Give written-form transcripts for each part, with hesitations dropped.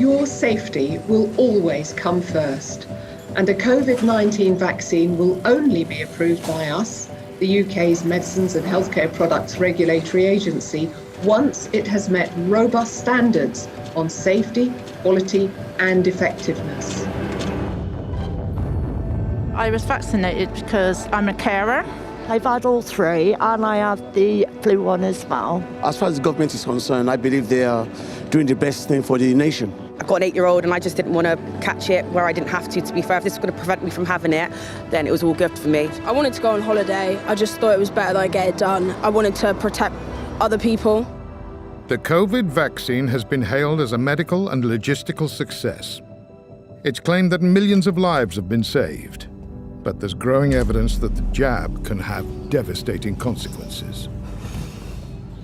Your safety will always come first, and a COVID-19 vaccine will only be approved by us, the UK's Medicines and Healthcare Products Regulatory Agency, once it has met robust standards on safety, quality and effectiveness. I was vaccinated because I'm a carer. I've had all three and I have the flu one as well. As far as the government is concerned, I believe they are doing the best thing for the nation. I've got an 8-year-old and I just didn't want to catch it where I didn't have to be fair. If this was going to prevent me from having it, then it was all good for me. I wanted to go on holiday. I just thought it was better that I get it done. I wanted to protect other people. The COVID vaccine has been hailed as a medical and logistical success. It's claimed that millions of lives have been saved. But there's growing evidence that the jab can have devastating consequences.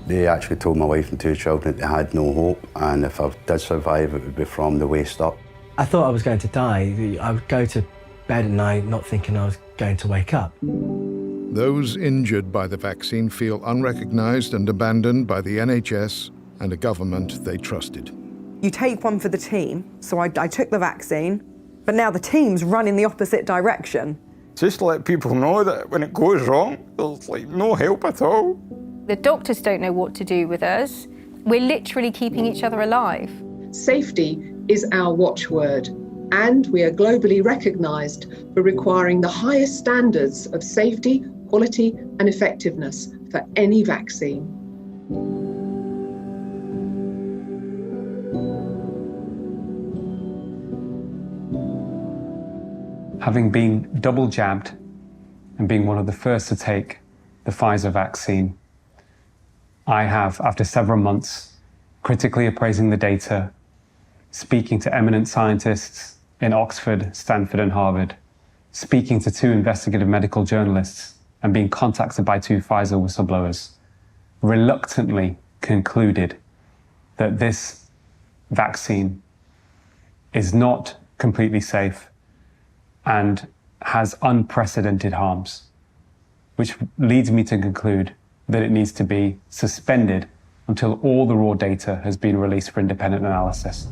They actually told my wife and 2 children they had no hope, and if I did survive, it would be from the waist up. I thought I was going to die. I would go to bed at night not thinking I was going to wake up. Those injured by the vaccine feel unrecognised and abandoned by the NHS and a government they trusted. You take one for the team, so I took the vaccine, but now the team's run in the opposite direction. Just to let people know that when it goes wrong, there's like no help at all. The doctors don't know what to do with us. We're literally keeping each other alive. Safety is our watchword, and we are globally recognised for requiring the highest standards of safety, quality and effectiveness for any vaccine. Having been double jabbed and being one of the first to take the Pfizer vaccine, I have, after several months, critically appraising the data, speaking to eminent scientists in Oxford, Stanford and Harvard, speaking to 2 investigative medical journalists and being contacted by 2 Pfizer whistleblowers, reluctantly concluded that this vaccine is not completely safe and has unprecedented harms, which leads me to conclude that it needs to be suspended until all the raw data has been released for independent analysis.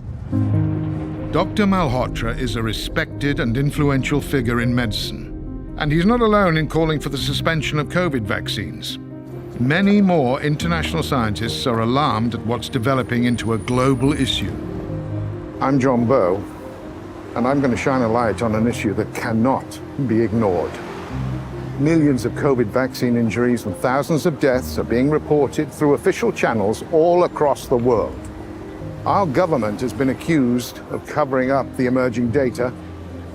Dr. Malhotra is a respected and influential figure in medicine, and he's not alone in calling for the suspension of COVID vaccines. Many more international scientists are alarmed at what's developing into a global issue. I'm John Bowe, and I'm going to shine a light on an issue that cannot be ignored. Millions of COVID vaccine injuries and thousands of deaths are being reported through official channels all across the world. Our government has been accused of covering up the emerging data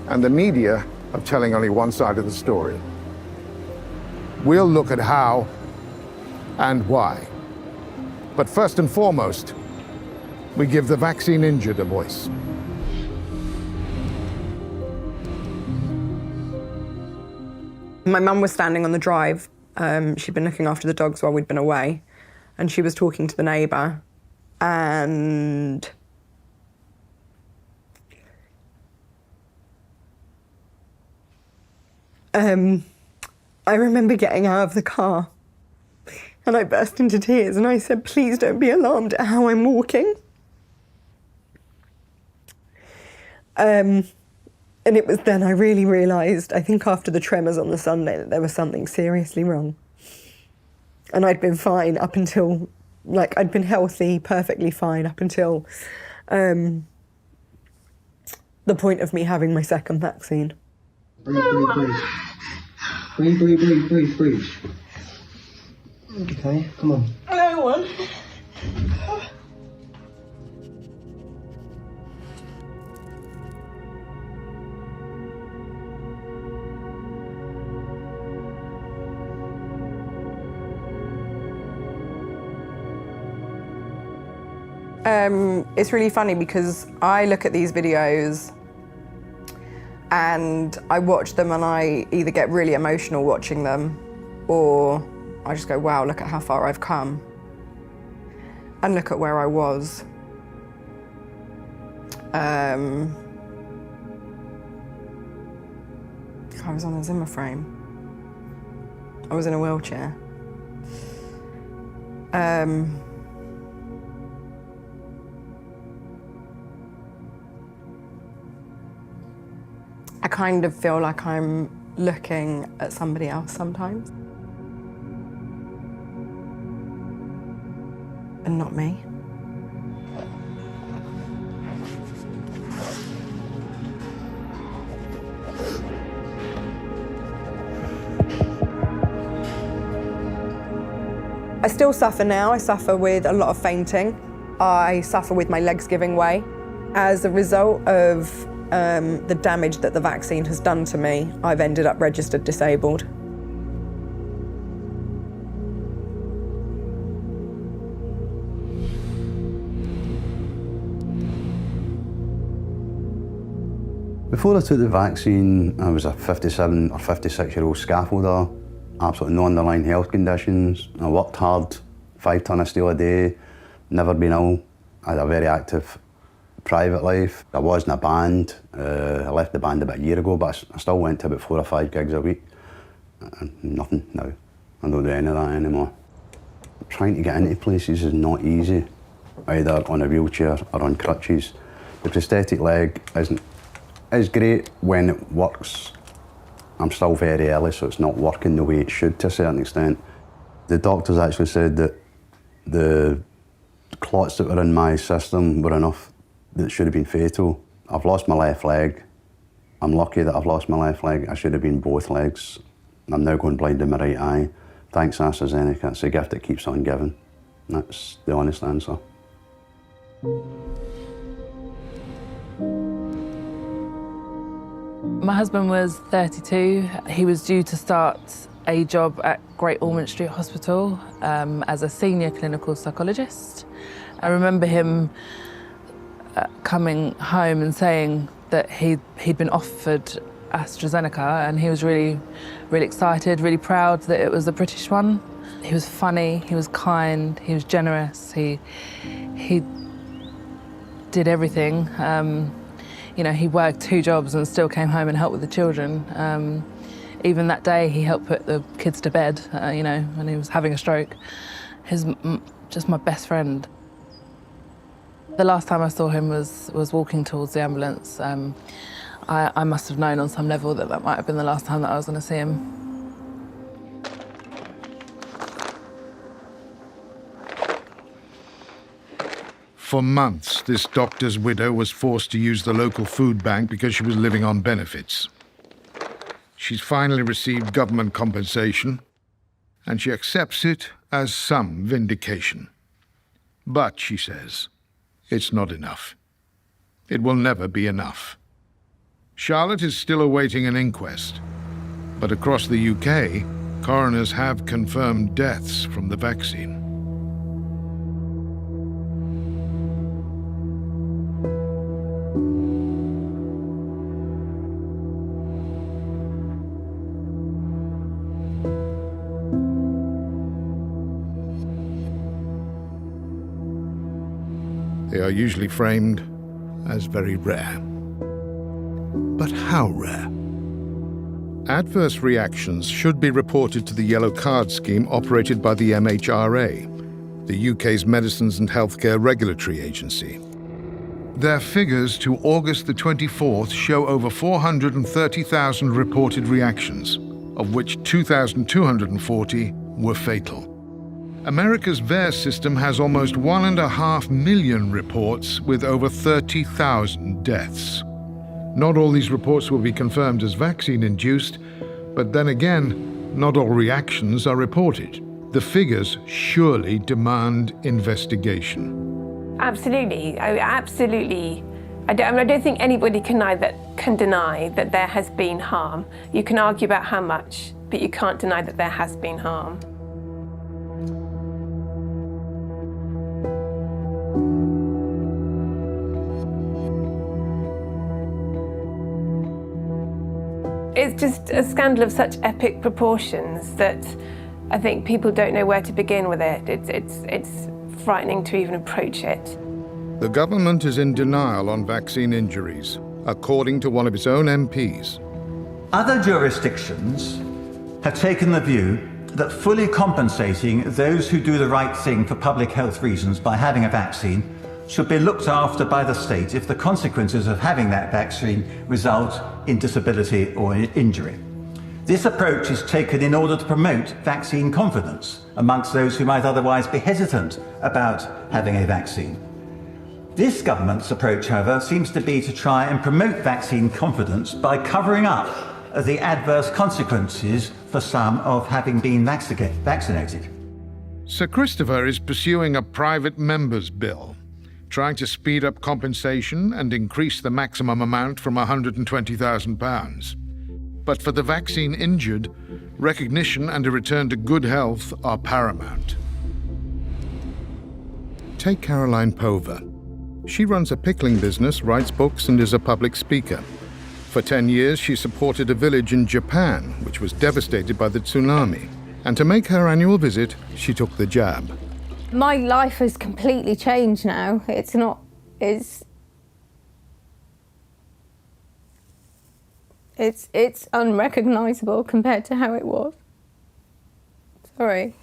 and the media of telling only one side of the story. We'll look at how and why. But first and foremost, we give the vaccine injured a voice. My mum was standing on the drive. She'd been looking after the dogs while we'd been away, and she was talking to the neighbour, and I remember getting out of the car and I burst into tears and I said, please don't be alarmed at how I'm walking. And it was then I really realised, I think after the tremors on the Sunday, that there was something seriously wrong. And I'd been fine up until, I'd been healthy, perfectly fine up until the point of me having my second vaccine. Breathe, breathe, breathe. Breathe, breathe, breathe, breathe, breathe. Okay, come on. I don't want. It's really funny because I look at these videos and I watch them and I either get really emotional watching them or I just go, wow, look at how far I've come and look at where I was. I was on a Zimmer frame. I was in a wheelchair. kind of feel like I'm looking at somebody else sometimes. And not me. I still suffer now. I suffer with a lot of fainting. I suffer with my legs giving way. As a result of the damage that the vaccine has done to me, I've ended up registered disabled. Before I took the vaccine, I was a 57 or 56-year-old scaffolder, absolutely no underlying health conditions. I worked hard, 5 tonnes of steel a day, never been ill. I had a very active private life. I was in a band. I left the band about a year ago, but I still went to about 4 or 5 gigs a week. Nothing now. I don't do any of that anymore. Trying to get into places is not easy, either on a wheelchair or on crutches. The prosthetic leg is great when it works. I'm still very early, so it's not working the way it should to a certain extent. The doctors actually said that the clots that were in my system were enough that should have been fatal. I've lost my left leg. I'm lucky that I've lost my left leg. I should have been both legs. I'm now going blind in my right eye. Thanks AstraZeneca, it's a gift that keeps on giving. That's the honest answer. My husband was 32. He was due to start a job at Great Ormond Street Hospital as a senior clinical psychologist. I remember him coming home and saying that he'd been offered AstraZeneca, and he was really excited, really proud that it was a British one. He was funny, he was kind, he was generous, he did everything. You know, he worked 2 jobs and still came home and helped with the children. Even that day, he helped put the kids to bed, you know, when he was having a stroke. He's just my best friend. The last time I saw him was walking towards the ambulance. I must have known on some level that might have been the last time that I was going to see him. For months, this doctor's widow was forced to use the local food bank because she was living on benefits. She's finally received government compensation, and she accepts it as some vindication. But, she says, it's not enough. It will never be enough. Charlotte is still awaiting an inquest, but across the UK, coroners have confirmed deaths from the vaccine. They are usually framed as very rare. But how rare? Adverse reactions should be reported to the Yellow Card scheme operated by the MHRA, the UK's Medicines and Healthcare Regulatory Agency. Their figures to August the 24th show over 430,000 reported reactions, of which 2,240 were fatal. America's VAERS system has almost 1.5 million reports with over 30,000 deaths. Not all these reports will be confirmed as vaccine-induced, but then again, not all reactions are reported. The figures surely demand investigation. Absolutely, absolutely. I don't think anybody can deny that there has been harm. You can argue about how much, but you can't deny that there has been harm. It's just a scandal of such epic proportions that I think people don't know where to begin with it. It's frightening to even approach it. The government is in denial on vaccine injuries, according to one of its own MPs. Other jurisdictions have taken the view that fully compensating those who do the right thing for public health reasons by having a vaccine should be looked after by the state if the consequences of having that vaccine result in disability or injury. This approach is taken in order to promote vaccine confidence amongst those who might otherwise be hesitant about having a vaccine. This government's approach, however, seems to be to try and promote vaccine confidence by covering up the adverse consequences for some of having been vaccinated. Sir Christopher is pursuing a private member's bill, trying to speed up compensation and increase the maximum amount from £120,000. But for the vaccine injured, recognition and a return to good health are paramount. Take Caroline Pover. She runs a pickling business, writes books, and is a public speaker. For 10 years, she supported a village in Japan, which was devastated by the tsunami. And to make her annual visit, she took the jab. My life has completely changed now. It's unrecognisable compared to how it was. Sorry.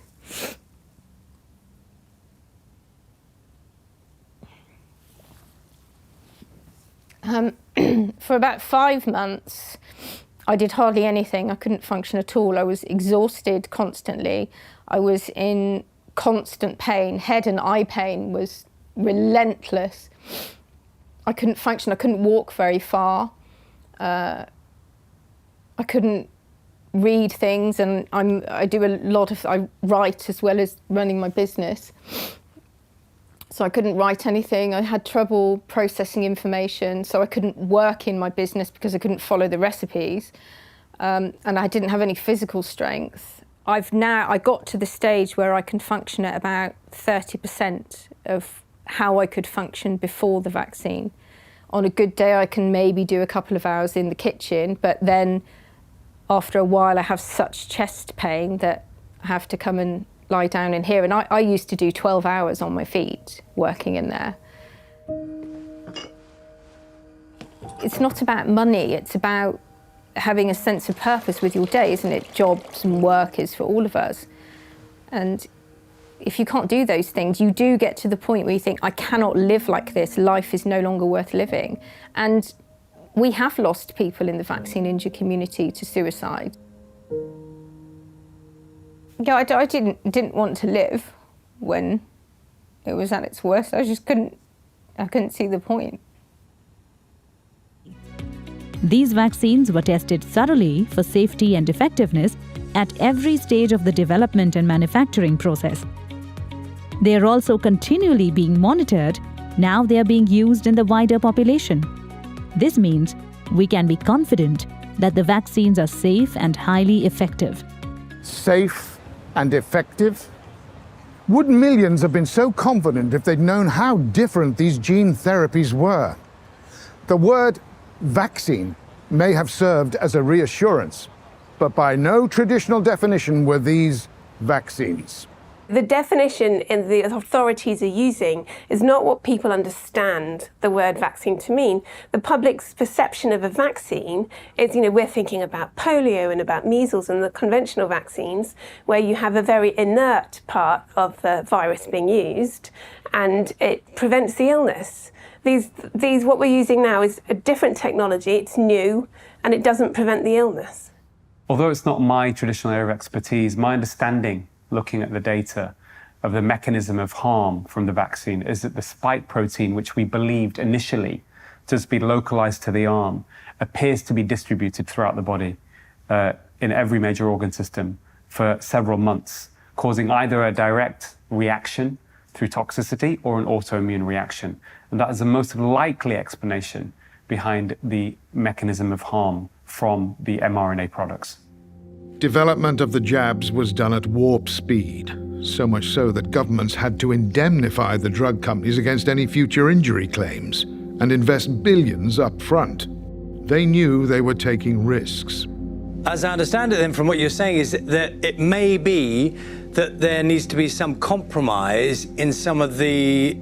For about 5 months, I did hardly anything. I couldn't function at all. I was exhausted constantly. I was in constant pain. Head and eye pain was relentless. I couldn't function. I couldn't walk very far. I couldn't read things, and I write as well as running my business. So I couldn't write anything. I had trouble processing information, so I couldn't work in my business because I couldn't follow the recipes. And I didn't have any physical strength. I got to the stage where I can function at about 30% of how I could function before the vaccine. On a good day, I can maybe do a couple of hours in the kitchen, but then after a while, I have such chest pain that I have to come and lie down in here. And I used to do 12 hours on my feet working in there. It's not about money, it's about having a sense of purpose with your day, isn't it? Jobs and work is for all of us. And if you can't do those things, you do get to the point where you think, I cannot live like this, life is no longer worth living. And we have lost people in the vaccine injured community to suicide. Yeah, I didn't want to live when it was at its worst. I couldn't see the point. These vaccines were tested thoroughly for safety and effectiveness at every stage of the development and manufacturing process. They are also continually being monitored. Now they are being used in the wider population. This means we can be confident that the vaccines are safe and highly effective. Safe and effective? Would millions have been so confident if they'd known how different these gene therapies were? The word vaccine may have served as a reassurance, but by no traditional definition were these vaccines. The definition the authorities are using is not what people understand the word vaccine to mean. The public's perception of a vaccine is, we're thinking about polio and about measles and the conventional vaccines, where you have a very inert part of the virus being used and it prevents the illness. These what we're using now is a different technology, it's new, and it doesn't prevent the illness. Although it's not my traditional area of expertise, my understanding, looking at the data, of the mechanism of harm from the vaccine is that the spike protein, which we believed initially to be localized to the arm, appears to be distributed throughout the body in every major organ system for several months, causing either a direct reaction through toxicity or an autoimmune reaction. And that is the most likely explanation behind the mechanism of harm from the mRNA products. Development of the jabs was done at warp speed, so much so that governments had to indemnify the drug companies against any future injury claims and invest billions up front. They knew they were taking risks. As I understand it then from what you're saying is that it may be that there needs to be some compromise in some of the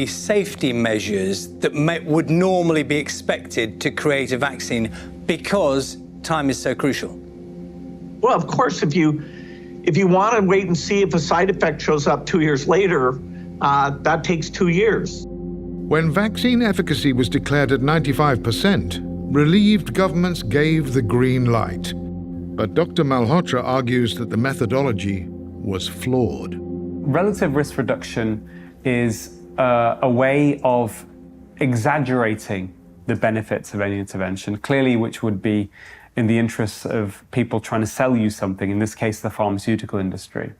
safety measures that would normally be expected to create a vaccine because time is so crucial. Well, of course, if you want to wait and see if a side effect shows up 2 years later, that takes 2 years. When vaccine efficacy was declared at 95%, relieved governments gave the green light. But Dr. Malhotra argues that the methodology was flawed. Relative risk reduction is a way of exaggerating the benefits of any intervention, clearly which would be in the interests of people trying to sell you something, in this case the pharmaceutical industry.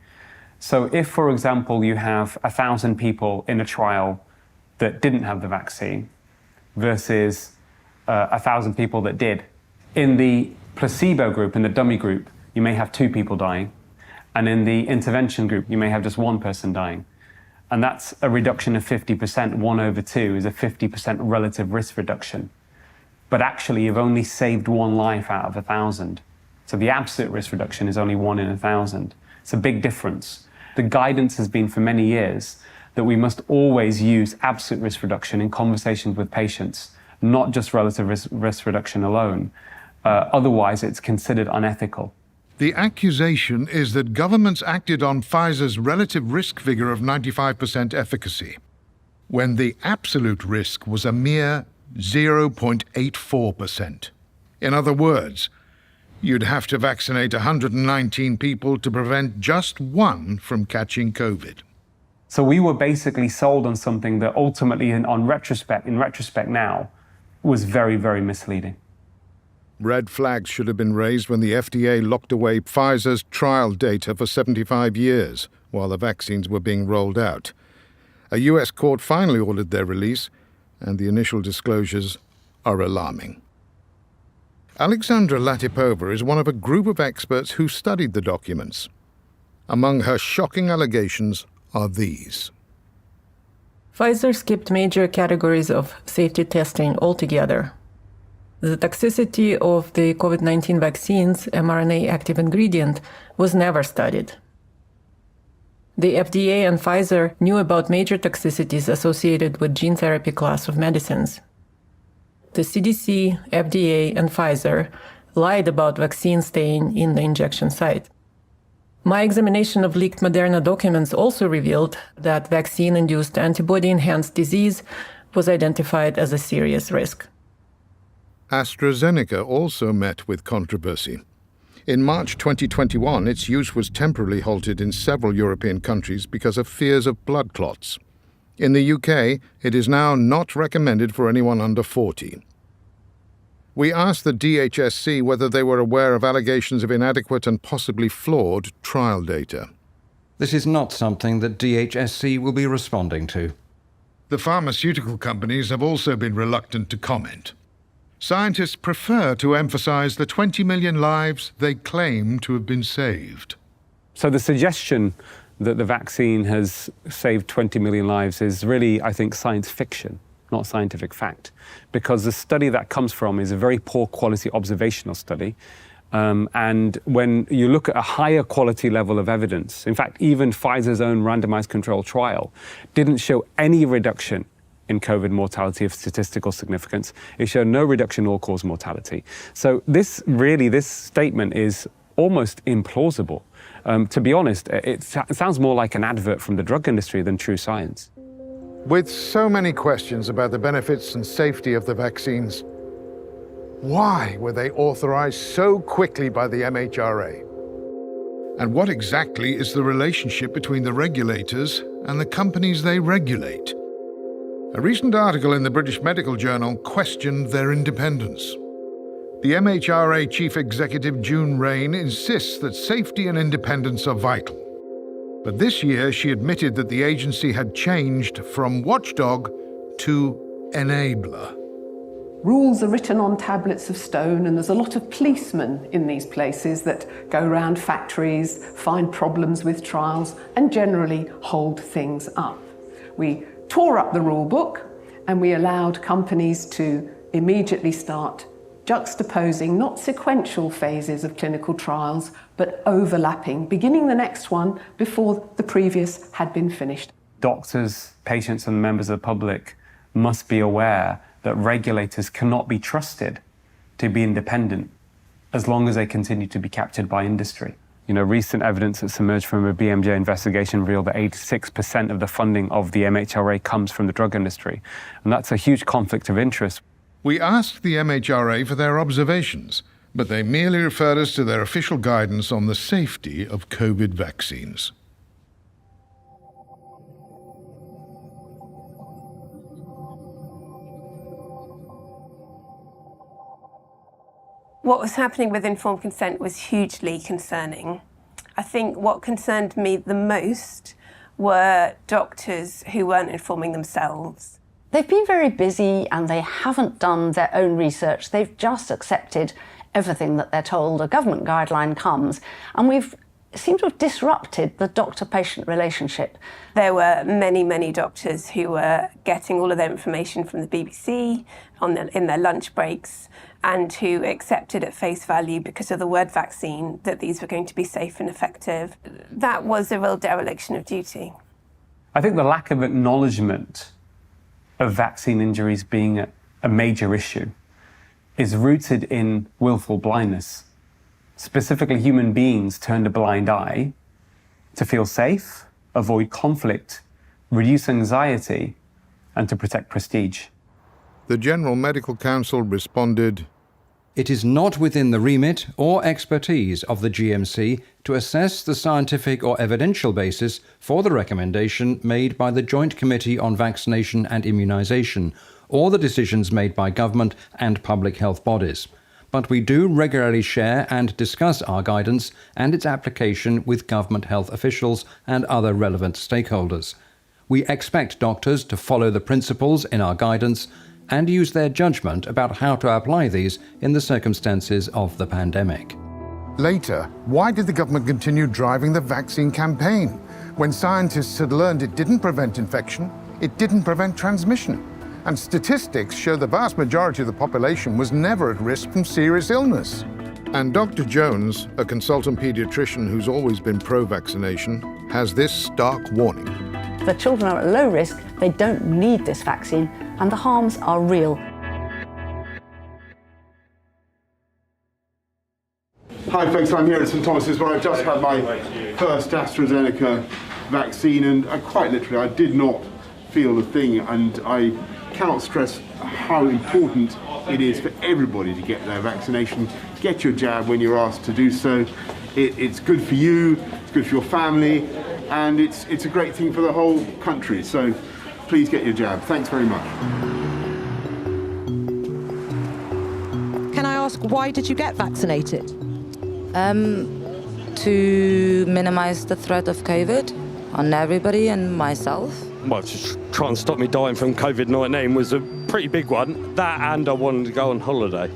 So if, for example, you have 1,000 people in a trial that didn't have the vaccine versus 1,000 people that did, in the placebo group, in the dummy group, you may have 2 people dying, and in the intervention group, you may have just 1 person dying. And that's a reduction of 50%. 1/2 is a 50% relative risk reduction. But actually, you've only saved 1 life out of 1,000. So the absolute risk reduction is only 1 in 1,000. It's a big difference. The guidance has been for many years that we must always use absolute risk reduction in conversations with patients, not just relative risk reduction alone. Otherwise, it's considered unethical. The accusation is that governments acted on Pfizer's relative risk figure of 95% efficacy, when the absolute risk was a mere 0.84%. In other words, you'd have to vaccinate 119 people to prevent just 1 from catching COVID. So we were basically sold on something that ultimately, in retrospect now, was very, very misleading. Red flags should have been raised when the FDA locked away Pfizer's trial data for 75 years while the vaccines were being rolled out. A US court finally ordered their release, and the initial disclosures are alarming. Alexandra Latipova is one of a group of experts who studied the documents. Among her shocking allegations are these. Pfizer skipped major categories of safety testing altogether. The toxicity of the COVID-19 vaccine's mRNA active ingredient was never studied. The FDA and Pfizer knew about major toxicities associated with gene therapy class of medicines. The CDC, FDA, and Pfizer lied about vaccine staying in the injection site. My examination of leaked Moderna documents also revealed that vaccine-induced antibody-enhanced disease was identified as a serious risk. AstraZeneca also met with controversy. In March 2021, its use was temporarily halted in several European countries because of fears of blood clots. In the UK, it is now not recommended for anyone under 40. We asked the DHSC whether they were aware of allegations of inadequate and possibly flawed trial data. This is not something that DHSC will be responding to. The pharmaceutical companies have also been reluctant to comment. Scientists prefer to emphasize the 20 million lives they claim to have been saved. So the suggestion that the vaccine has saved 20 million lives is really, I think, science fiction, not scientific fact, because the study that comes from is a very poor quality observational study. And when you look at a higher quality level of evidence, in fact, even Pfizer's own randomized controlled trial didn't show any reduction in COVID mortality of statistical significance. It showed no reduction in all-cause mortality. So this statement is almost implausible. To be honest, it sounds more like an advert from the drug industry than true science. With so many questions about the benefits and safety of the vaccines, why were they authorized so quickly by the MHRA? And what exactly is the relationship between the regulators and the companies they regulate? A recent article in the British Medical Journal questioned their independence. The MHRA Chief Executive June Rain insists that safety and independence are vital. But this year she admitted that the agency had changed from watchdog to enabler. Rules are written on tablets of stone, and there's a lot of policemen in these places that go around factories, find problems with trials, and generally hold things up. We tore up the rule book, and we allowed companies to immediately start juxtaposing not sequential phases of clinical trials, but overlapping, beginning the next one before the previous had been finished. Doctors, patients, and members of the public must be aware that regulators cannot be trusted to be independent as long as they continue to be captured by industry. Recent evidence that's emerged from a BMJ investigation revealed that 86% of the funding of the MHRA comes from the drug industry. And that's a huge conflict of interest. We asked the MHRA for their observations, but they merely referred us to their official guidance on the safety of COVID vaccines. What was happening with informed consent was hugely concerning. I think what concerned me the most were doctors who weren't informing themselves. They've been very busy and they haven't done their own research. They've just accepted everything that they're told. A government guideline comes, and we've seemed to have disrupted the doctor-patient relationship. There were many, many doctors who were getting all of their information from the BBC in their lunch breaks, and who accepted at face value, because of the word vaccine, that these were going to be safe and effective. That was a real dereliction of duty. I think the lack of acknowledgement of vaccine injuries being a major issue is rooted in willful blindness. Specifically, human beings turned a blind eye to feel safe, avoid conflict, reduce anxiety, and to protect prestige. The General Medical Council responded, "It is not within the remit or expertise of the GMC to assess the scientific or evidential basis for the recommendation made by the Joint Committee on Vaccination and Immunisation, or the decisions made by government and public health bodies. But we do regularly share and discuss our guidance and its application with government health officials and other relevant stakeholders. We expect doctors to follow the principles in our guidance and use their judgment about how to apply these in the circumstances of the pandemic." Later, why did the government continue driving the vaccine campaign? When scientists had learned it didn't prevent infection, it didn't prevent transmission. And statistics show the vast majority of the population was never at risk from serious illness. And Dr. Jones, a consultant paediatrician who's always been pro-vaccination, has this stark warning. The children are at low risk, they don't need this vaccine, and the harms are real. Hi folks, I'm here at St Thomas's where I've just had my first AstraZeneca vaccine, and quite literally I did not feel a thing, and I cannot stress how important it is for everybody to get their vaccination. Get your jab when you're asked to do so. It's good for you, it's good for your family, and it's a great thing for the whole country. So please get your jab. Thanks very much. Can I ask, why did you get vaccinated? To minimise the threat of COVID on everybody and myself. Well, to try and stop me dying from COVID-19 was a pretty big one. That, and I wanted to go on holiday.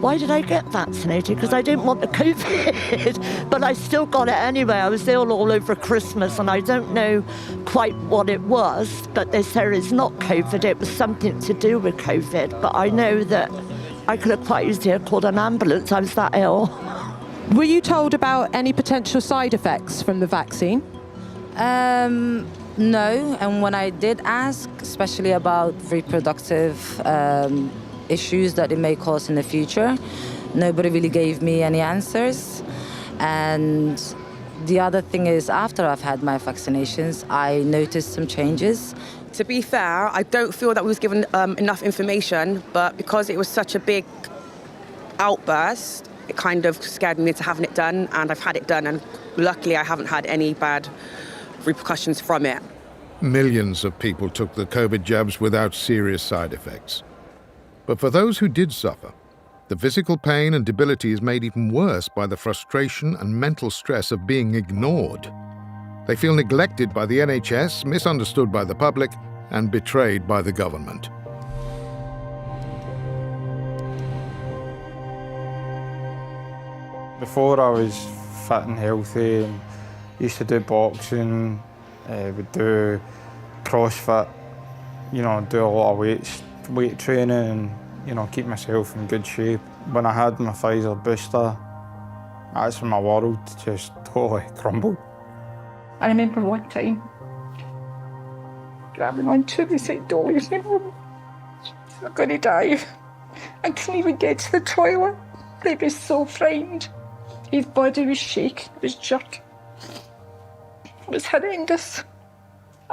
Why did I get vaccinated? Because I didn't want the COVID, but I still got it anyway. I was ill all over Christmas, and I don't know quite what it was, but they said it's not COVID, it was something to do with COVID. But I know that I could have quite easily called an ambulance, I was that ill. Were you told about any potential side effects from the vaccine? No, and when I did ask, especially about reproductive issues that it may cause in the future, nobody really gave me any answers. And the other thing is, after I've had my vaccinations, I noticed some changes. To be fair, I don't feel that we was given enough information, but because it was such a big outburst, it kind of scared me into having it done, and I've had it done, and luckily I haven't had any bad repercussions from it. Millions of people took the COVID jabs without serious side effects. But for those who did suffer, the physical pain and debility is made even worse by the frustration and mental stress of being ignored. They feel neglected by the NHS, misunderstood by the public, and betrayed by the government. Before I was fit and healthy, and used to do boxing, would do CrossFit, do a lot of weight training, and keep myself in good shape. When I had my Pfizer booster, that's when my world just totally crumbled. I remember one time grabbing onto the side door saying, I'm going to die. I couldn't even get to the toilet. They were so frightened. His body was shaking, it was jerking. It was horrendous.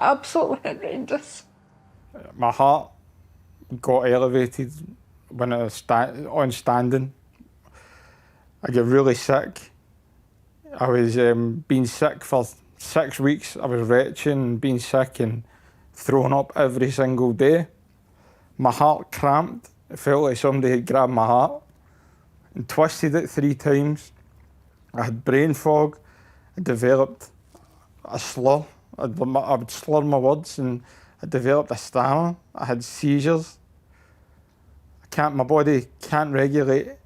Absolutely horrendous. My heart got elevated when I was on standing. I got really sick. I was being sick for 6 weeks. I was retching, being sick and throwing up every single day. My heart cramped. It felt like somebody had grabbed my heart and twisted it 3 times. I had brain fog. I developed a slur. I would slur my words and I developed a stammer. I had seizures. My body can't regulate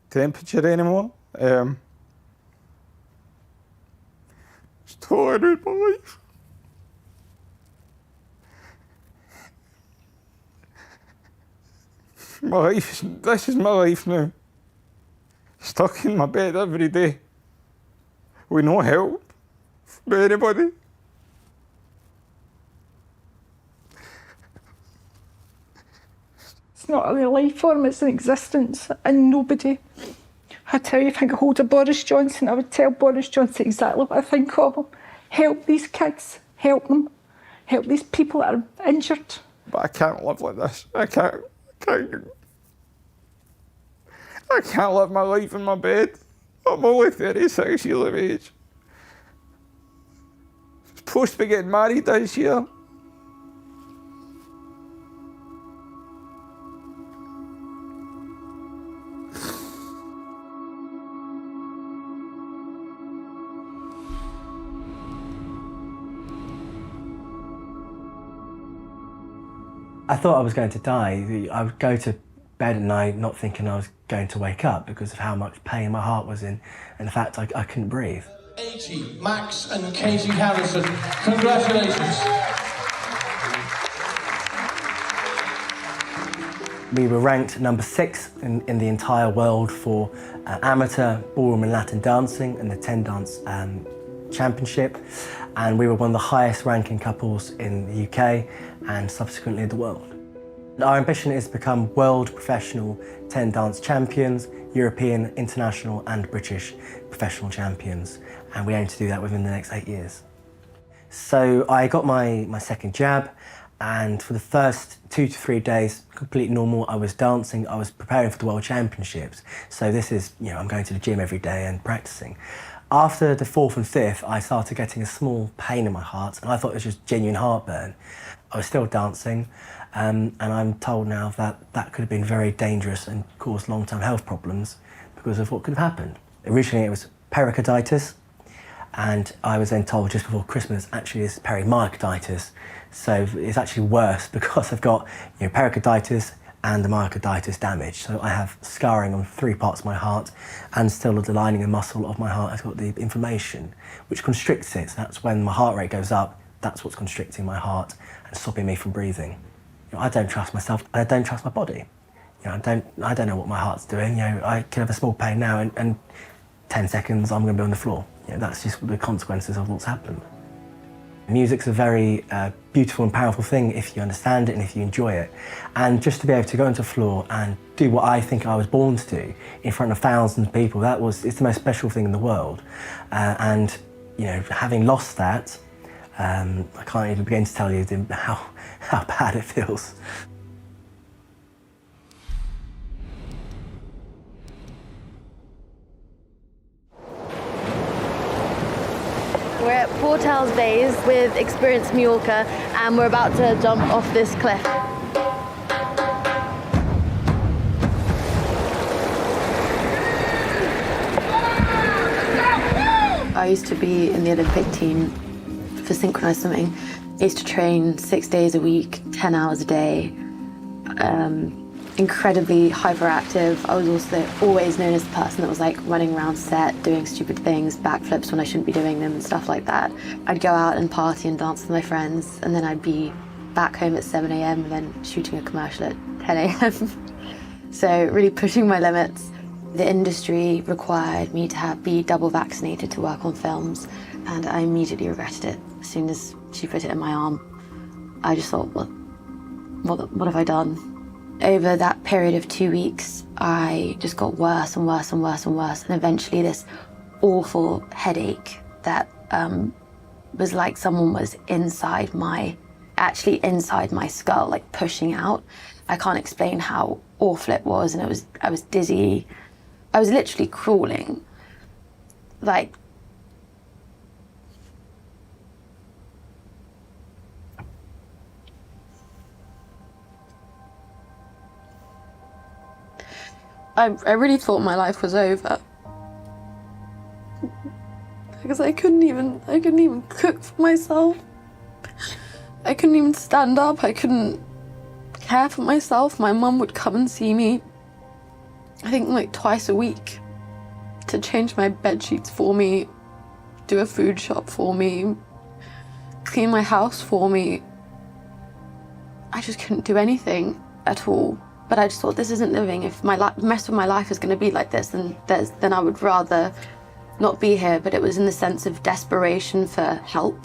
temperature anymore. It's totally ruined my life. This is my life now. Stuck in my bed every day with no help from anybody. It's not a life form, it's an existence, and nobody. I tell you, if I could hold a Boris Johnson, I would tell Boris Johnson exactly what I think of him. Help these kids, help them. Help these people that are injured. But I can't live like this. I can't live my life in my bed. I'm only 36 years of age. I'm supposed to be getting married this year. I thought I was going to die. I would go to bed at night not thinking I was going to wake up because of how much pain my heart was in and the fact I couldn't breathe. 80, Max and Katie Harrison. Congratulations. We were ranked number 6 in the entire world for amateur ballroom and Latin dancing in the 10 Dance Championship, and we were one of the highest ranking couples in the UK and subsequently the world. Our ambition is to become world professional 10 dance champions, European, international and British professional champions, and we aim to do that within the next 8 years. So I got my second jab, and for the first 2 to 3 days, completely normal. I was dancing, I was preparing for the World Championships. So this is, I'm going to the gym every day and practicing. After the 4th and 5th, I started getting a small pain in my heart, and I thought it was just genuine heartburn. I was still dancing, and I'm told now that that could have been very dangerous and caused long-term health problems because of what could have happened. Originally it was pericarditis, and I was then told just before Christmas, actually it's perimyocarditis. So it's actually worse because I've got pericarditis and the myocarditis damage. So I have scarring on 3 parts of my heart, and still the lining and muscle of my heart has got the inflammation, which constricts it. So that's when my heart rate goes up, that's what's constricting my heart and stopping me from breathing. I don't trust myself, I don't trust my body. I don't know what my heart's doing. I can have a small pain now and 10 seconds I'm going to be on the floor. That's just the consequences of what's happened. Music's a very beautiful and powerful thing if you understand it and if you enjoy it. And just to be able to go onto the floor and do what I think I was born to do in front of thousands of people, it's the most special thing in the world. And having lost that, I can't even begin to tell you how bad it feels. We're at Portals Bays with Experience Mallorca, and we're about to jump off this cliff. I used to be in the Olympic team for synchronized swimming. I used to train 6 days a week, 10 hours a day, incredibly hyperactive. I was also always known as the person that was like running around set, doing stupid things, backflips when I shouldn't be doing them and stuff like that. I'd go out and party and dance with my friends, and then I'd be back home at 7 a.m. and then shooting a commercial at 10 a.m. So really pushing my limits. The industry required me to be double vaccinated to work on films, and I immediately regretted it. As soon as she put it in my arm, I just thought, well, what have I done? Over that period of 2 weeks, I just got worse and worse and worse and worse. And eventually this awful headache that was like someone was actually inside my skull, like pushing out. I can't explain how awful it was, and I was dizzy. I was literally crawling. Like, I really thought my life was over. Because I couldn't even cook for myself. I couldn't even stand up. I couldn't care for myself. My mum would come and see me, I think like twice a week, to change my bed sheets for me, do a food shop for me, clean my house for me. I just couldn't do anything at all. But I just thought, this isn't living. If the rest of my life is going to be like this, then I would rather not be here. But it was in the sense of desperation for help.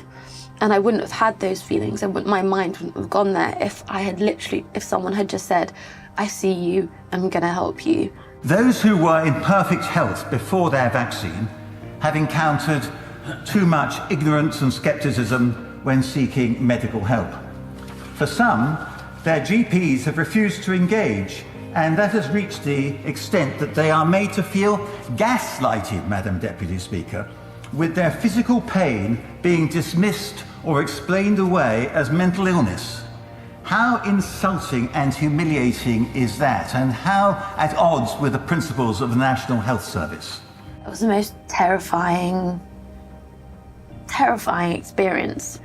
And I wouldn't have had those feelings. My mind wouldn't have gone there if if someone had just said, I see you, I'm going to help you. Those who were in perfect health before their vaccine have encountered too much ignorance and scepticism when seeking medical help. For some, their GPs have refused to engage, and that has reached the extent that they are made to feel gaslighted, Madam Deputy Speaker, with their physical pain being dismissed or explained away as mental illness. How insulting and humiliating is that, and how at odds with the principles of the National Health Service? It was the most terrifying experience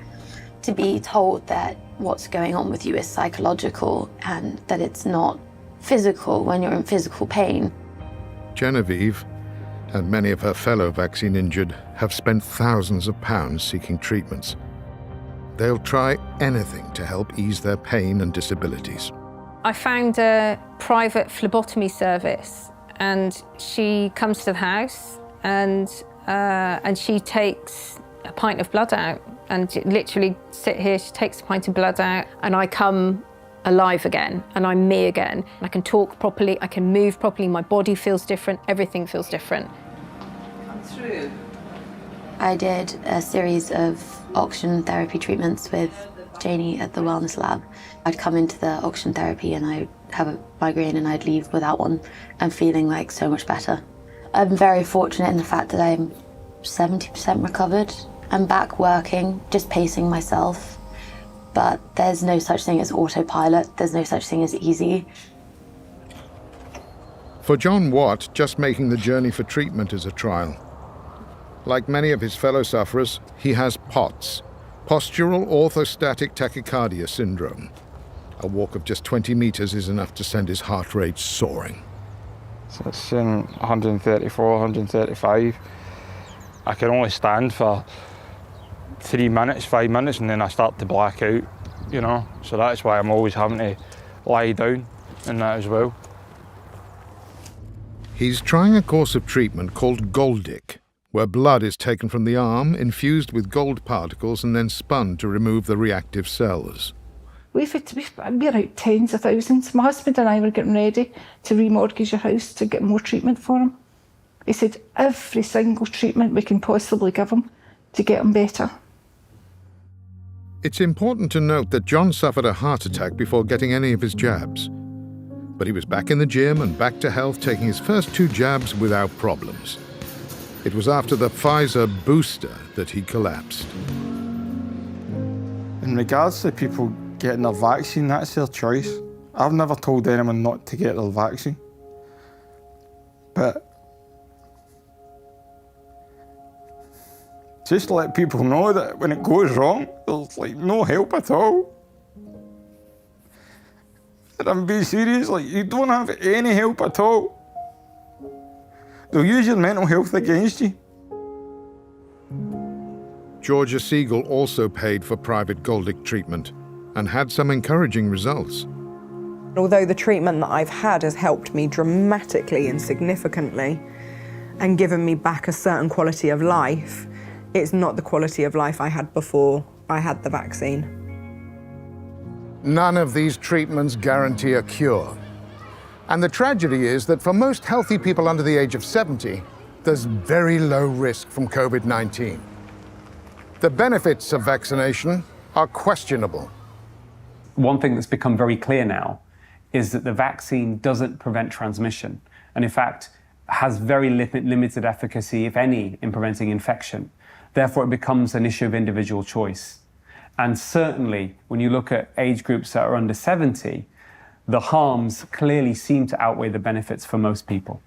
to be told that what's going on with you is psychological and that it's not physical when you're in physical pain. Genevieve and many of her fellow vaccine injured have spent thousands of pounds seeking treatments. They'll try anything to help ease their pain and disabilities. I found a private phlebotomy service, and she comes to the house and she takes a pint of blood out, and literally sit here, she takes a pint of blood out, and I come alive again, and I'm me again. I can talk properly, I can move properly, my body feels different, everything feels different. Come through. I did a series of oxygen therapy treatments with Janie at the Wellness Lab. I'd come into the oxygen therapy and I'd have a migraine and I'd leave without one and feeling like so much better. I'm very fortunate in the fact that I'm 70% recovered. I'm back working, just pacing myself, but there's no such thing as autopilot, there's no such thing as easy. For John Watt, just making the journey for treatment is a trial. Like many of his fellow sufferers, he has POTS, postural orthostatic tachycardia syndrome. A walk of just 20 meters is enough to send his heart rate soaring. So it's 134, 135. I can only stand for 3 minutes, 5 minutes, and then I start to black out, you know. So that's why I'm always having to lie down in that as well. He's trying a course of treatment called Goldic, where blood is taken from the arm, infused with gold particles, and then spun to remove the reactive cells. We're out tens of thousands. My husband and I were getting ready to remortgage your house to get more treatment for him. He said every single treatment we can possibly give him to get him better. It's important to note that John suffered a heart attack before getting any of his jabs. But he was back in the gym and back to health, taking his first 2 jabs without problems. It was after the Pfizer booster that he collapsed. In regards to people getting their vaccine, that's their choice. I've never told anyone not to get their vaccine. But just to let people know that when it goes wrong, there's like no help at all. And I'm being serious, like you don't have any help at all. They'll use your mental health against you. Georgia Siegel also paid for private Goldic treatment and had some encouraging results. Although the treatment that I've had has helped me dramatically and significantly and given me back a certain quality of life, it's not the quality of life I had before I had the vaccine. None of these treatments guarantee a cure, And the tragedy is that for most healthy people under the age of 70, there's very low risk from COVID-19. The benefits of vaccination are questionable. One thing that's become very clear now is that the vaccine doesn't prevent transmission, and in fact has very limited efficacy, if any, in preventing infection. Therefore, it becomes an issue of individual choice. And certainly, when you look at age groups that are under 70, the harms clearly seem to outweigh the benefits for most people.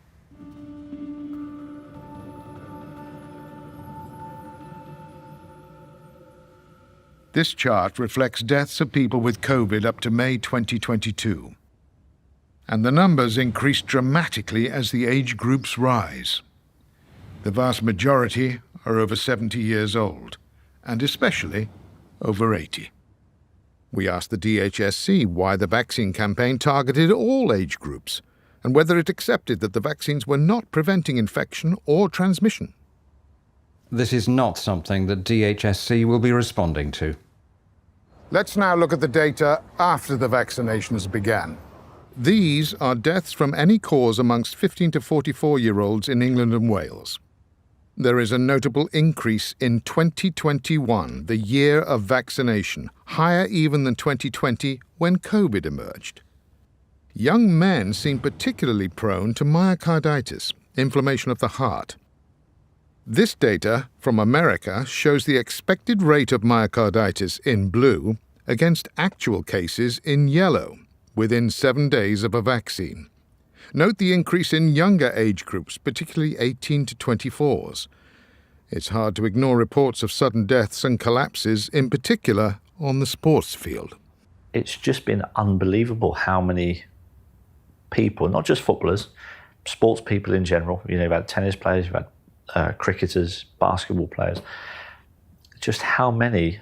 This chart reflects deaths of people with COVID up to May 2022. And the numbers increase dramatically as the age groups rise. The vast majority are over 70 years old, and especially over 80. We asked the DHSC why the vaccine campaign targeted all age groups, and whether it accepted that the vaccines were not preventing infection or transmission. This is not something that DHSC will be responding to. Let's now look at the data after the vaccinations began. These are deaths from any cause amongst 15 to 44-year-olds in England and Wales. There is a notable increase in 2021, the year of vaccination, higher even than 2020 when COVID emerged. Young men seem particularly prone to myocarditis, inflammation of the heart. This data from America shows the expected rate of myocarditis in blue against actual cases in yellow within 7 days of a vaccine. Note the increase in younger age groups, particularly 18 to 24s. It's hard to ignore reports of sudden deaths and collapses, in particular on the sports field. It's just been unbelievable how many people, not just footballers, sports people in general, you've had tennis players, you've had cricketers, basketball players, just how many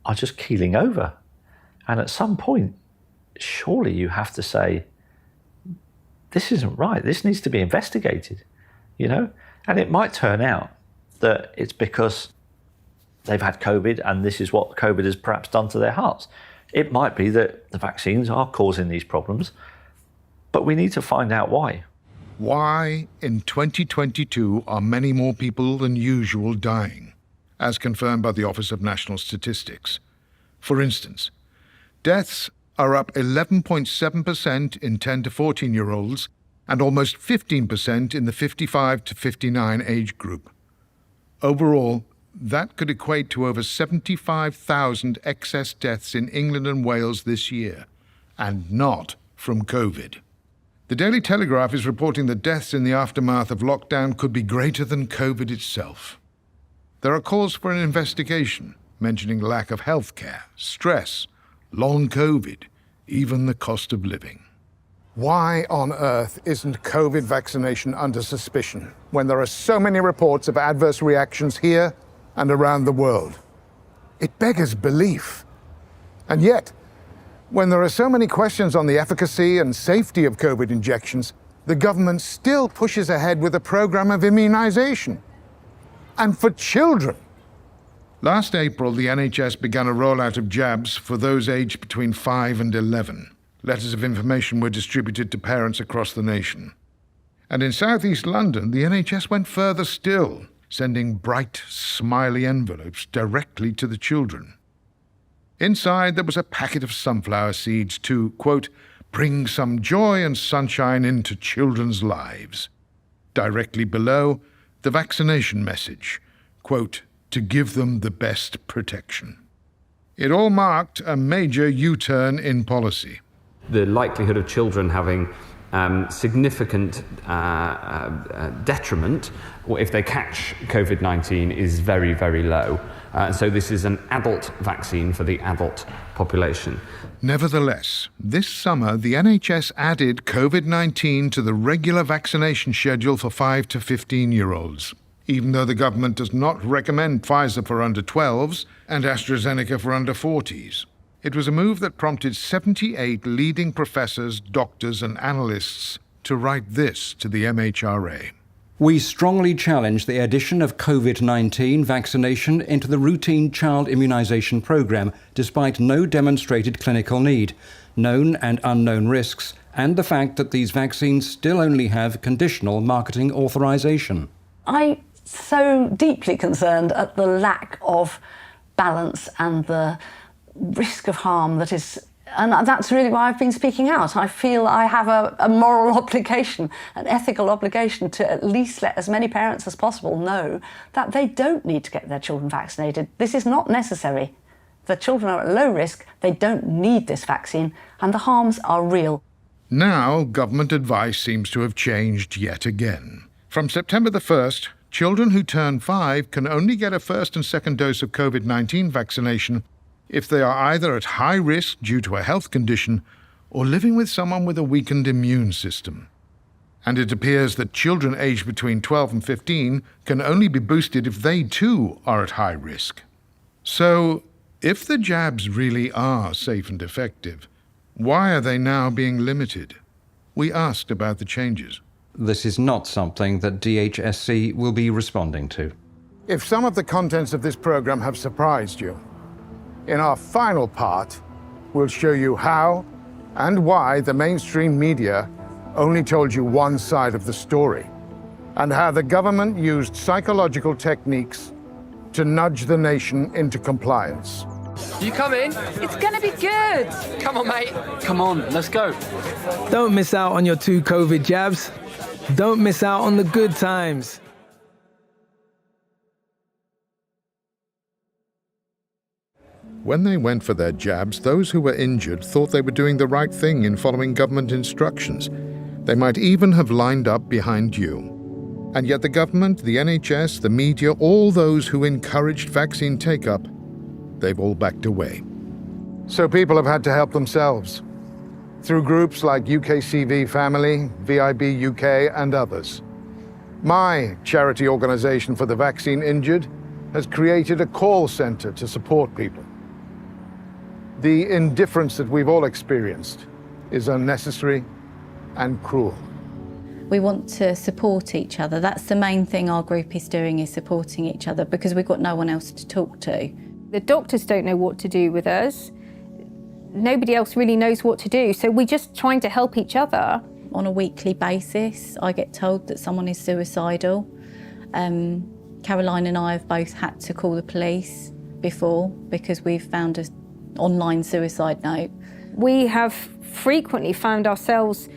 are just keeling over. And at some point, surely you have to say, this isn't right, this needs to be investigated, And it might turn out that it's because they've had COVID and this is what COVID has perhaps done to their hearts. It might be that the vaccines are causing these problems, but we need to find out why. Why, in 2022, are many more people than usual dying, as confirmed by the Office of National Statistics? For instance, deaths are up 11.7% in 10 to 14-year-olds and almost 15% in the 55 to 59 age group. Overall, that could equate to over 75,000 excess deaths in England and Wales this year, and not from COVID. The Daily Telegraph is reporting that deaths in the aftermath of lockdown could be greater than COVID itself. There are calls for an investigation, mentioning lack of healthcare, stress, long COVID, even the cost of living. Why on earth isn't COVID vaccination under suspicion when there are so many reports of adverse reactions here and around the world? It beggars belief. And yet, when there are so many questions on the efficacy and safety of COVID injections, the government still pushes ahead with a program of immunization. And for children. Last April, the NHS began a rollout of jabs for those aged between 5 and 11. Letters of information were distributed to parents across the nation. And in southeast London, the NHS went further still, sending bright, smiley envelopes directly to the children. Inside, there was a packet of sunflower seeds to, quote, bring some joy and sunshine into children's lives. Directly below, the vaccination message, quote, to give them the best protection. It all marked a major U-turn in policy. The likelihood of children having significant detriment if they catch COVID-19 is very, very low. So this is an adult vaccine for the adult population. Nevertheless, this summer the NHS added COVID-19 to the regular vaccination schedule for 5 to 15-year-olds, even though the government does not recommend Pfizer for under 12s and AstraZeneca for under 40s. It was a move that prompted 78 leading professors, doctors and analysts to write this to the MHRA. We strongly challenge the addition of COVID-19 vaccination into the routine child immunisation programme, despite no demonstrated clinical need, known and unknown risks, and the fact that these vaccines still only have conditional marketing authorization. I'm so deeply concerned at the lack of balance and the risk of harm that is, and that's really why I've been speaking out. I feel I have a moral obligation, an ethical obligation to at least let as many parents as possible know that they don't need to get their children vaccinated. This is not necessary. The children are at low risk, they don't need this vaccine, and the harms are real. Now, government advice seems to have changed yet again. From September the 1st, children who turn 5 can only get a first and second dose of COVID-19 vaccination if they are either at high risk due to a health condition or living with someone with a weakened immune system. And it appears that children aged between 12 and 15 can only be boosted if they too are at high risk. So, if the jabs really are safe and effective, why are they now being limited? We asked about the changes. This is not something that DHSC will be responding to. If some of the contents of this program have surprised you, in our final part, we'll show you how and why the mainstream media only told you one side of the story, and how the government used psychological techniques to nudge the nation into compliance. You come in? It's gonna be good. Come on, mate. Come on, let's go. Don't miss out on your 2 COVID jabs. Don't miss out on the good times. When they went for their jabs, those who were injured thought they were doing the right thing in following government instructions. They might even have lined up behind you. And yet the government, the NHS, the media, all those who encouraged vaccine take-up, they've all backed away. So people have had to help themselves through groups like UKCV Family, VIB UK, and others. My charity organisation for the vaccine injured has created a call centre to support people. The indifference that we've all experienced is unnecessary and cruel. We want to support each other. That's the main thing our group is doing, is supporting each other, because we've got no one else to talk to. The doctors don't know what to do with us. Nobody else really knows what to do, so we're just trying to help each other. On a weekly basis, I get told that someone is suicidal. Caroline and I have both had to call the police before because we've found an online suicide note. We have frequently found ourselves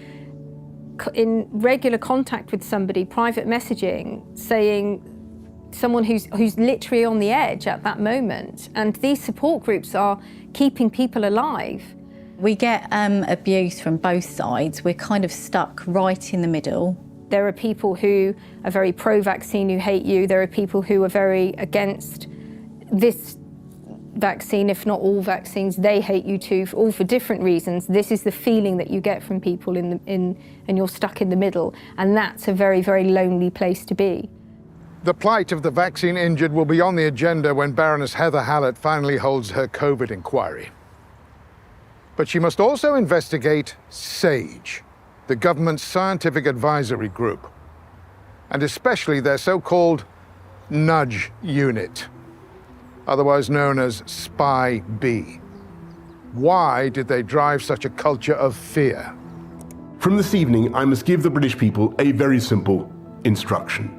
in regular contact with somebody, private messaging, saying someone who's literally on the edge at that moment. And these support groups are keeping people alive. We get abuse from both sides. We're kind of stuck right in the middle. There are people who are very pro-vaccine who hate you. There are people who are very against this vaccine, if not all vaccines. They hate you too, all for different reasons. This is the feeling that you get from people and you're stuck in the middle. And that's a very, very lonely place to be. The plight of the vaccine injured will be on the agenda when Baroness Heather Hallett finally holds her COVID inquiry. But she must also investigate SAGE, the government's scientific advisory group, and especially their so-called nudge unit, otherwise known as Spy B. Why did they drive such a culture of fear? From this evening, I must give the British people a very simple instruction.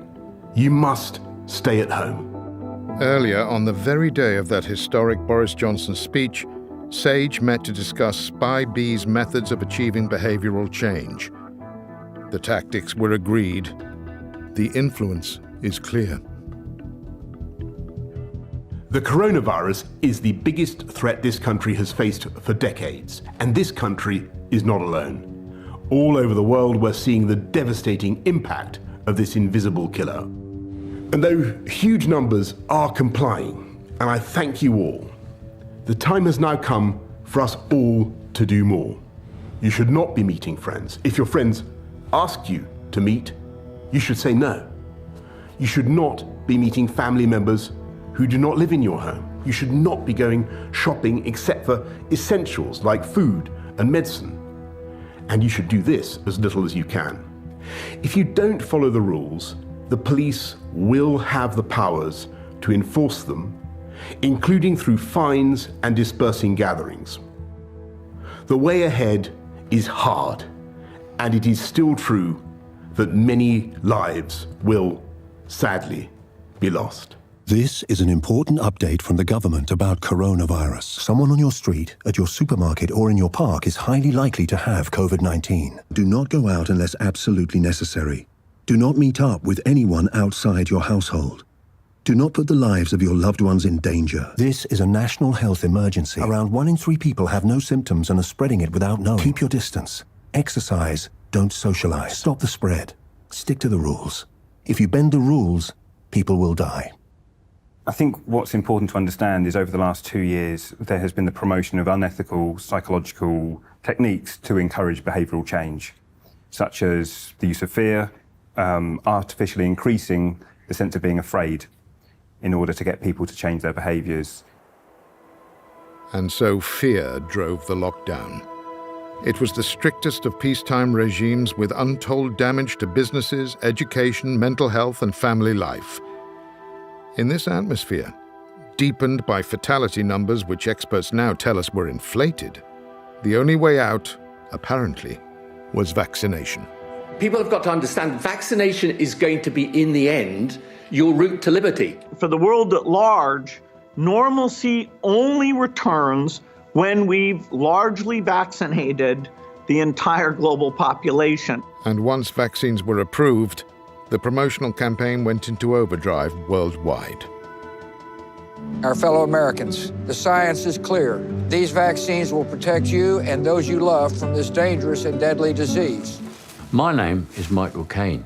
You must stay at home. Earlier, on the very day of that historic Boris Johnson speech, SAGE met to discuss Spy B's methods of achieving behavioural change. The tactics were agreed. The influence is clear. The coronavirus is the biggest threat this country has faced for decades, and this country is not alone. All over the world, we're seeing the devastating impact of this invisible killer. And though huge numbers are complying, and I thank you all, the time has now come for us all to do more. You should not be meeting friends. If your friends ask you to meet, you should say no. You should not be meeting family members who do not live in your home. You should not be going shopping except for essentials like food and medicine. And you should do this as little as you can. If you don't follow the rules, the police will have the powers to enforce them, including through fines and dispersing gatherings. The way ahead is hard, And it is still true that many lives will, sadly, be lost. This is an important update from the government about coronavirus. Someone on your street, at your supermarket, or in your park is highly likely to have COVID-19. Do not go out unless absolutely necessary. Do not meet up with anyone outside your household. Do not put the lives of your loved ones in danger. This is a national health emergency. Around 1 in 3 people have no symptoms and are spreading it without knowing. Keep your distance. Exercise. Don't socialize. Stop the spread. Stick to the rules. If you bend the rules, people will die. I think what's important to understand is over the last 2 years, there has been the promotion of unethical psychological techniques to encourage behavioural change, such as the use of fear, artificially increasing the sense of being afraid in order to get people to change their behaviours. And so fear drove the lockdown. It was the strictest of peacetime regimes with untold damage to businesses, education, mental health and family life. In this atmosphere, deepened by fatality numbers which experts now tell us were inflated, the only way out, apparently, was vaccination. People have got to understand vaccination is going to be, in the end, your route to liberty. For the world at large, normalcy only returns when we've largely vaccinated the entire global population. And once vaccines were approved, the promotional campaign went into overdrive worldwide. Our fellow Americans, the science is clear. These vaccines will protect you and those you love from this dangerous and deadly disease. My name is Michael Caine.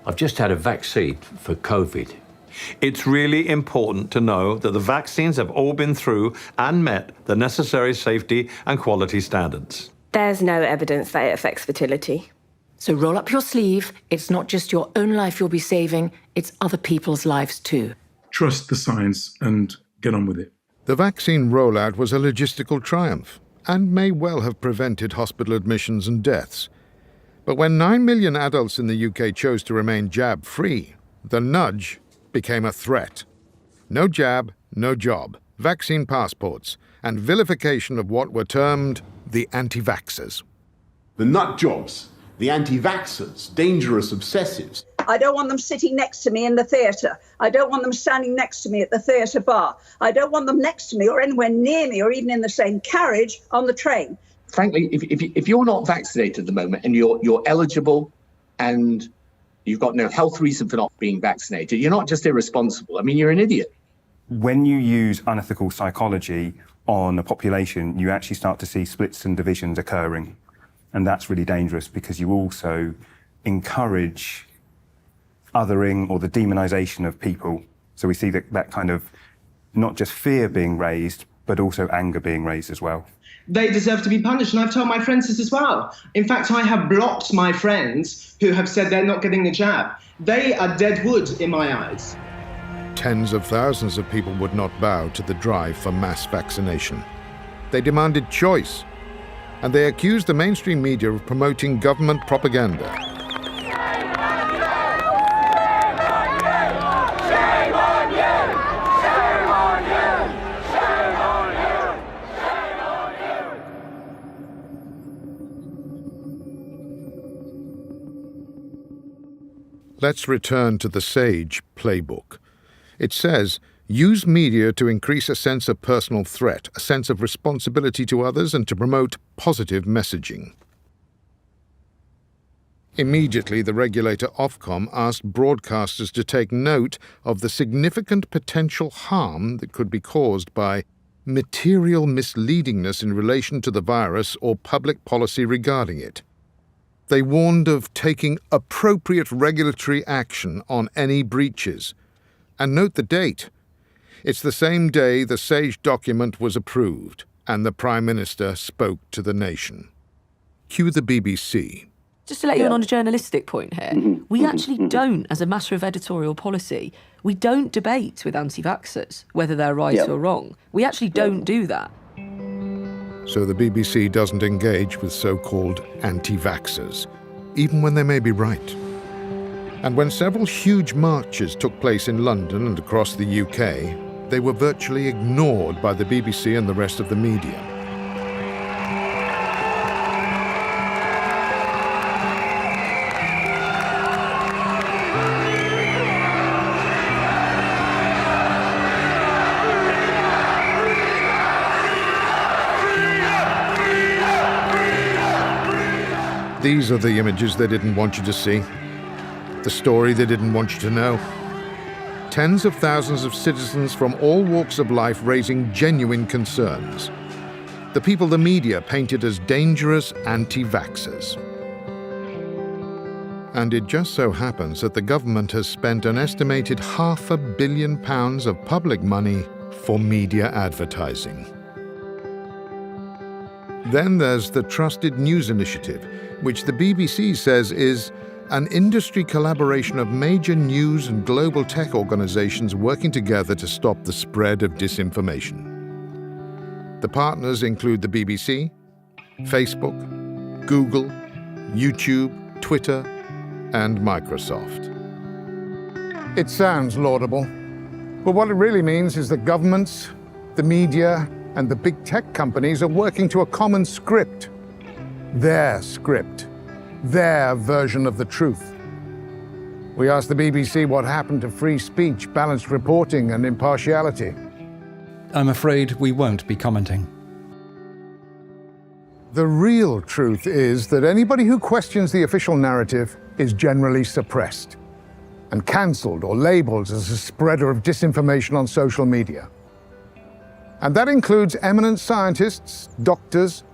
I've just had a vaccine for COVID. It's really important to know that the vaccines have all been through and met the necessary safety and quality standards. There's no evidence that it affects fertility. So roll up your sleeve. It's not just your own life you'll be saving, it's other people's lives too. Trust the science and get on with it. The vaccine rollout was a logistical triumph and may well have prevented hospital admissions and deaths. But when 9 million adults in the UK chose to remain jab-free, the nudge became a threat. No jab, no job, vaccine passports, and vilification of what were termed the anti-vaxxers. The nut jobs, the anti-vaxxers, dangerous obsessives. I don't want them sitting next to me in the theatre. I don't want them standing next to me at the theatre bar. I don't want them next to me or anywhere near me or even in the same carriage on the train. Frankly, if you're not vaccinated at the moment and you're eligible and you've got no health reason for not being vaccinated, you're not just irresponsible. I mean, you're an idiot. When you use unethical psychology on a population, you actually start to see splits and divisions occurring. And that's really dangerous because you also encourage othering or the demonization of people. So we see that kind of not just fear being raised, but also anger being raised as well. They deserve to be punished, and I've told my friends this as well. In fact, I have blocked my friends who have said they're not getting the jab. They are dead wood in my eyes. Tens of thousands of people would not bow to the drive for mass vaccination. They demanded choice, and they accused the mainstream media of promoting government propaganda. Let's return to the SAGE playbook. It says, use media to increase a sense of personal threat, a sense of responsibility to others, and to promote positive messaging. Immediately, the regulator Ofcom asked broadcasters to take note of the significant potential harm that could be caused by material misleadingness in relation to the virus or public policy regarding it. They warned of taking appropriate regulatory action on any breaches. And note the date. It's the same day the SAGE document was approved and the Prime Minister spoke to the nation. Cue the BBC. Just to let you in on a journalistic point here, we actually don't, as a matter of editorial policy, we don't debate with anti-vaxxers whether they're right or wrong. We actually don't do that. So the BBC doesn't engage with so-called anti-vaxxers, even when they may be right. And when several huge marches took place in London and across the UK, they were virtually ignored by the BBC and the rest of the media. These are the images they didn't want you to see. The story they didn't want you to know. Tens of thousands of citizens from all walks of life raising genuine concerns. The people the media painted as dangerous anti-vaxxers. And it just so happens that the government has spent an estimated £500 million of public money for media advertising. Then there's the Trusted News Initiative, which the BBC says is an industry collaboration of major news and global tech organizations working together to stop the spread of disinformation. The partners include the BBC, Facebook, Google, YouTube, Twitter, and Microsoft. It sounds laudable, but what it really means is that governments, the media, and the big tech companies are working to a common script. Their script. Their version of the truth. We asked the BBC what happened to free speech, balanced reporting, and impartiality. I'm afraid we won't be commenting. The real truth is that anybody who questions the official narrative is generally suppressed and cancelled or labelled as a spreader of disinformation on social media. And that includes eminent scientists, doctors,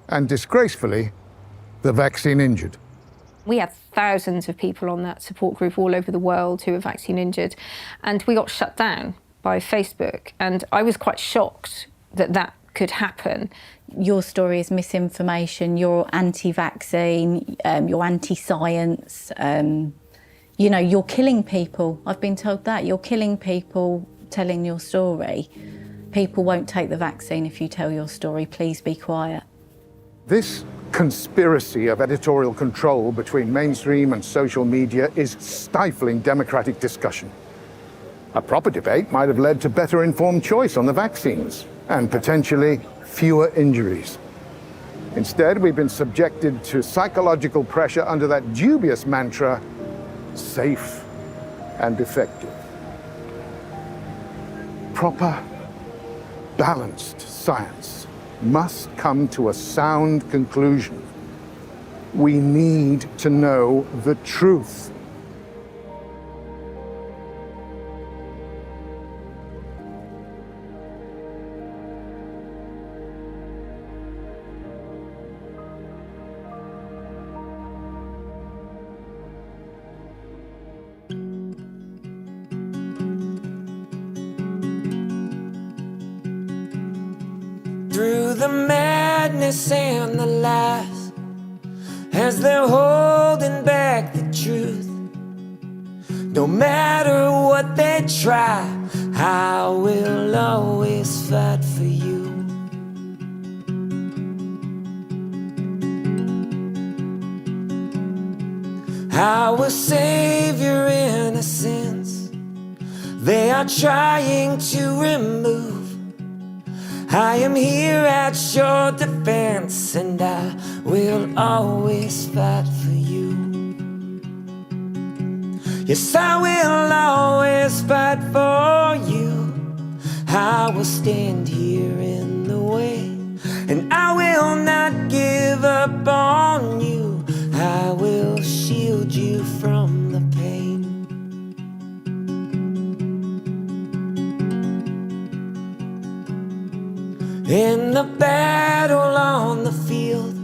and disgracefully, the vaccine injured. We had thousands of people on that support group all over the world who were vaccine injured, and we got shut down by Facebook. And I was quite shocked that that could happen. Your story is misinformation, you're anti-vaccine, you're anti-science, you're killing people. I've been told that. You're killing people telling your story. People won't take the vaccine if you tell your story. Please be quiet. This conspiracy of editorial control between mainstream and social media is stifling democratic discussion. A proper debate might have led to better informed choice on the vaccines and potentially fewer injuries. Instead, we've been subjected to psychological pressure under that dubious mantra, safe and effective. Proper, balanced science must come to a sound conclusion. We need to know the truth. Through the madness and the lies, as they're holding back the truth, no matter what they try, I will always fight for you. I will save your innocence. They are trying to remove. I am here at your defense, and I will always fight for you. Yes, I will always fight for you. I will stand here in the way, and I will not give up on you. I will shield you from the pain. In the battle on the field,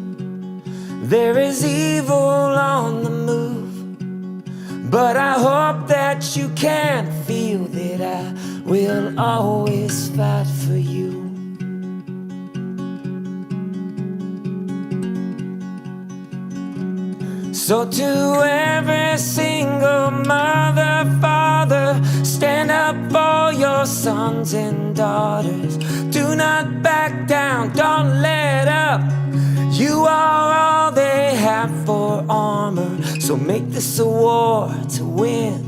there is evil on the move, but I hope that you can feel that I will always fight for you. So to every single mother, father, stand up for your sons and daughters. Do not back down, don't let up. You are all they have for armor, so make this a war to win.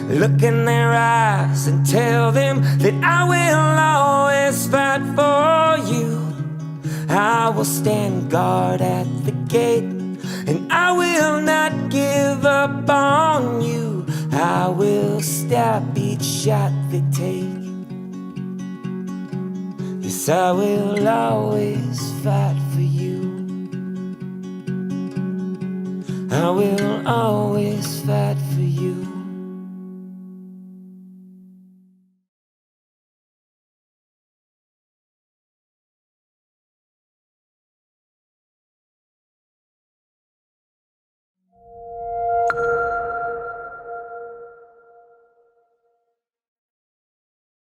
Look in their eyes and tell them that I will always fight for you. I will stand guard at the gate, and I will not give up on you. I will stop each shot they take. Yes, I will always fight for you. I will always fight.